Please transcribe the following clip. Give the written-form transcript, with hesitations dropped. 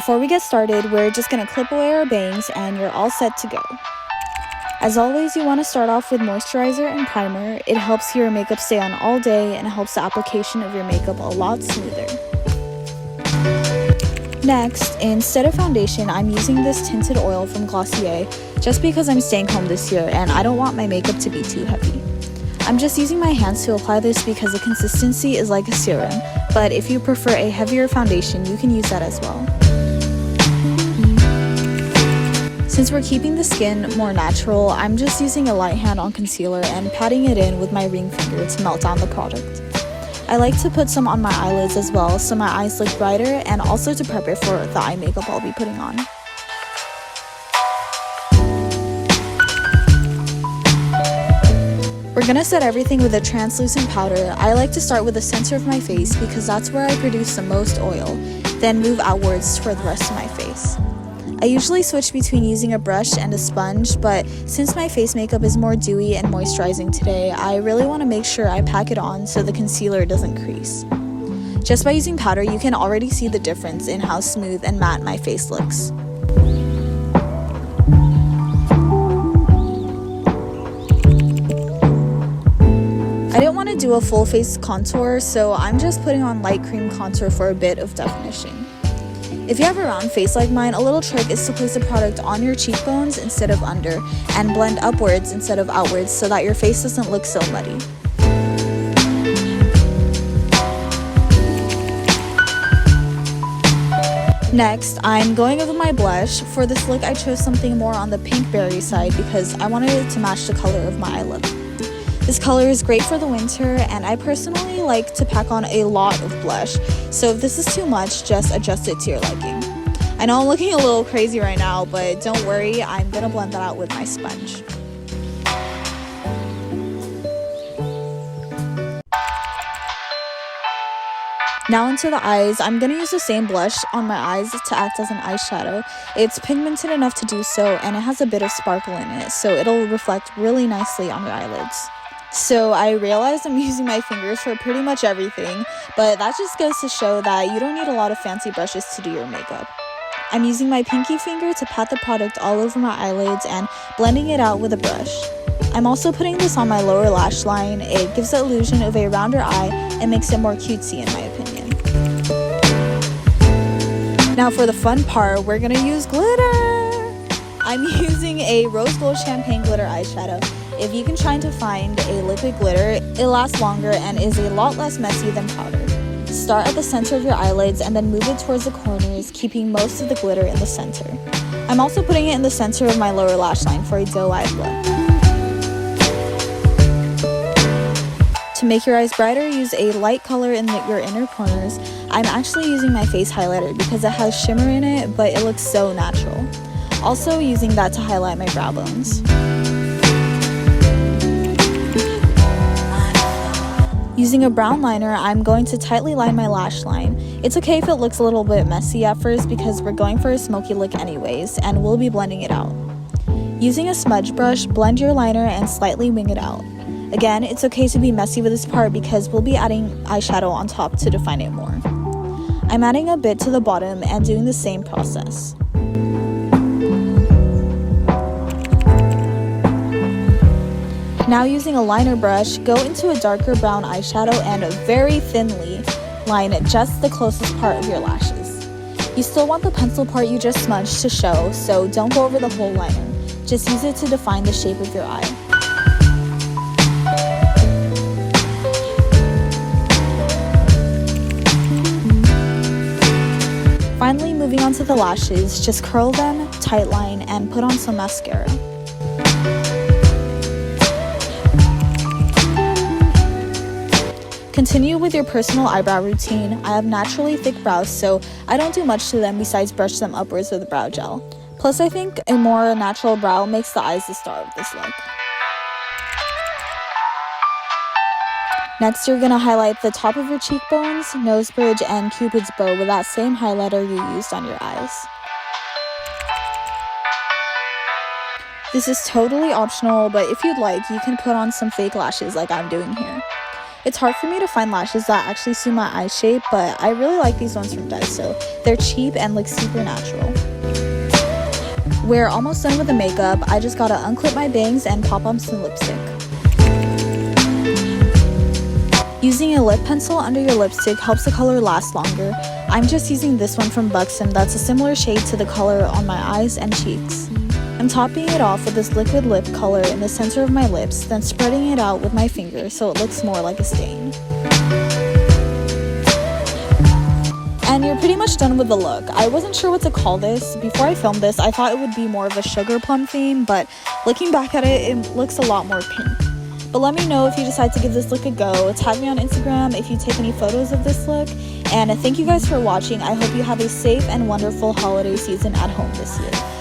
Before we get started, we're just going to clip away our bangs and you're all set to go. As always, you want to start off with moisturizer and primer. It helps your makeup stay on all day and helps the application of your makeup a lot smoother. Next, instead of foundation, I'm using this tinted oil from Glossier just because I'm staying home this year and I don't want my makeup to be too heavy. I'm just using my hands to apply this because the consistency is like a serum, but if you prefer a heavier foundation, you can use that as well. Since we're keeping the skin more natural, I'm just using a light hand-on concealer and patting it in with my ring finger to melt down the product. I like to put some on my eyelids as well so my eyes look brighter and also to prep it for the eye makeup I'll be putting on. We're gonna set everything with a translucent powder. I like to start with the center of my face because that's where I produce the most oil, then move outwards for the rest of my face. I usually switch between using a brush and a sponge, but since my face makeup is more dewy and moisturizing today, I really want to make sure I pack it on so the concealer doesn't crease. Just by using powder, you can already see the difference in how smooth and matte my face looks. I didn't want to do a full face contour, so I'm just putting on light cream contour for a bit of definition. If you have a round face like mine, a little trick is to place the product on your cheekbones instead of under, and blend upwards instead of outwards so that your face doesn't look so muddy. Next, I'm going over my blush. For this look, I chose something more on the pink berry side because I wanted it to match the color of my eye look. This color is great for the winter, and I personally like to pack on a lot of blush, so if this is too much, just adjust it to your liking. I know I'm looking a little crazy right now, but don't worry, I'm gonna blend that out with my sponge. Now into the eyes. I'm gonna use the same blush on my eyes to act as an eyeshadow. It's pigmented enough to do so, and it has a bit of sparkle in it, so it'll reflect really nicely on your eyelids. So I realized I'm using my fingers for pretty much everything, but that just goes to show that you don't need a lot of fancy brushes to do your makeup. I'm using my pinky finger to pat the product all over my eyelids and blending it out with a brush. I'm also putting this on my lower lash line. It gives the illusion of a rounder eye and makes it more cutesy in my opinion. Now for the fun part, we're gonna use glitter! I'm using a rose gold champagne glitter eyeshadow. If you can try to find a liquid glitter, it lasts longer and is a lot less messy than powder. Start at the center of your eyelids and then move it towards the corners, keeping most of the glitter in the center. I'm also putting it in the center of my lower lash line for a doe-eyed look. To make your eyes brighter, use a light color in your inner corners. I'm actually using my face highlighter because it has shimmer in it, but it looks so natural. Also using that to highlight my brow bones. Using a brown liner, I'm going to tightly line my lash line. It's okay if it looks a little bit messy at first because we're going for a smoky look anyways, and we'll be blending it out. Using a smudge brush, blend your liner and slightly wing it out. Again, it's okay to be messy with this part because we'll be adding eyeshadow on top to define it more. I'm adding a bit to the bottom and doing the same process. Now using a liner brush, go into a darker brown eyeshadow and very thinly line just the closest part of your lashes. You still want the pencil part you just smudged to show, so don't go over the whole liner. Just use it to define the shape of your eye. Finally, moving on to the lashes, just curl them, tightline, and put on some mascara. Continue with your personal eyebrow routine. I have naturally thick brows, so I don't do much to them besides brush them upwards with a brow gel. Plus, I think a more natural brow makes the eyes the star of this look. Next, you're going to highlight the top of your cheekbones, nose bridge, and cupid's bow with that same highlighter you used on your eyes. This is totally optional, but if you'd like, you can put on some fake lashes like I'm doing here. It's hard for me to find lashes that actually suit my eye shape, but I really like these ones from Daiso. They're cheap and look super natural. We're almost done with the makeup. I just gotta unclip my bangs and pop on some lipstick. Using a lip pencil under your lipstick helps the color last longer. I'm just using this one from Buxom that's a similar shade to the color on my eyes and cheeks. I'm topping it off with this liquid lip color in the center of my lips, then spreading it out with my finger so it looks more like a stain. And you're pretty much done with the look. I wasn't sure what to call this. Before I filmed this, I thought it would be more of a sugar plum theme, but looking back at it, it looks a lot more pink. But let me know if you decide to give this look a go. Tag me on Instagram if you take any photos of this look. And thank you guys for watching. I hope you have a safe and wonderful holiday season at home this year.